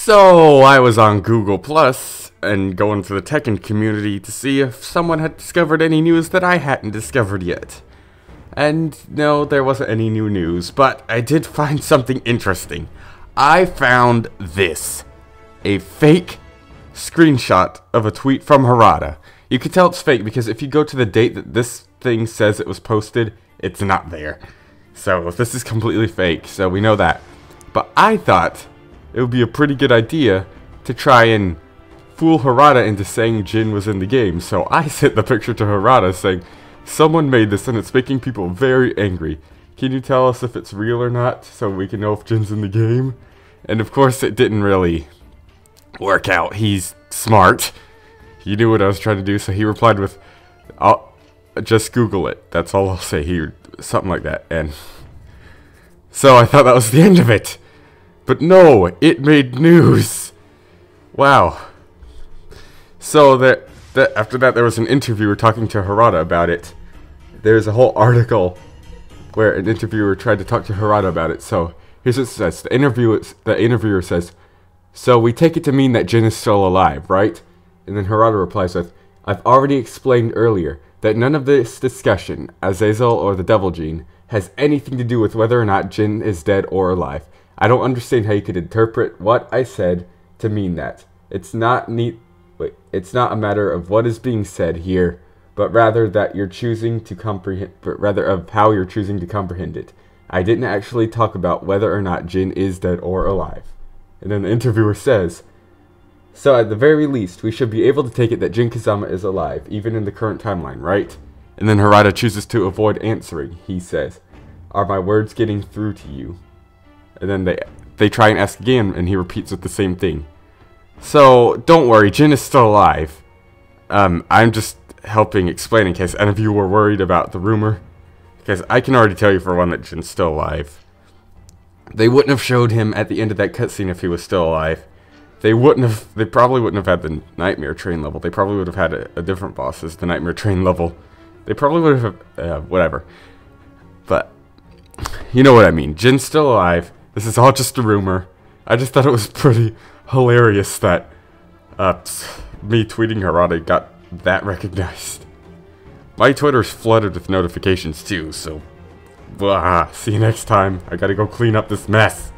So I was on Google Plus and going to the Tekken community to see if someone had discovered any news that I hadn't discovered yet. And no, there wasn't any new news, but I did find something interesting. I found this. A fake screenshot of a tweet from Harada. You can tell it's fake because if you go to the date that this thing says it was posted, it's not there. So this is completely fake, so we know that. But I thought it would be a pretty good idea to try and fool Harada into saying Jin was in the game. So I sent the picture to Harada saying, someone made this and it's making people very angry. Can you tell us if it's real or not so we can know if Jin's in the game? And of course it didn't really work out. He's smart. He knew what I was trying to do, so he replied with, I'll just Google it. That's all I'll say. Something like that. And so I thought that was the end of it. But no, it made news. Wow. So after that, there was an interviewer talking to Harada about it. There's a whole article where an interviewer tried to talk to Harada about it. So here's what it says. The interviewer says, so we take it to mean that Jin is still alive, right? And then Harada replies with, I've already explained earlier that none of this discussion, Azazel or the Devil Gene, has anything to do with whether or not Jin is dead or alive. I don't understand how you could interpret what I said to mean that. It's not a matter of what is being said here, but rather that you're choosing to comprehend, but rather of how you're choosing to comprehend it. I didn't actually talk about whether or not Jin is dead or alive. And then the interviewer says, so at the very least, we should be able to take it that Jin Kazama is alive, even in the current timeline, right? And then Harada chooses to avoid answering. He says, are my words getting through to you? And then they try and ask again, and he repeats with the same thing. So, don't worry, Jin is still alive. I'm just helping explain in case any of you were worried about the rumor. Because I can already tell you for one that Jin's still alive. They wouldn't have showed him at the end of that cutscene if he was still alive. They probably wouldn't have had the Nightmare Train level. They probably would have had a different boss as the Nightmare Train level. They probably would have, whatever. But, you know what I mean. Jin's still alive. This is all just a rumor. I just thought it was pretty hilarious that me tweeting Harada got that recognized. My Twitter's flooded with notifications too, so see you next time. I gotta go clean up this mess.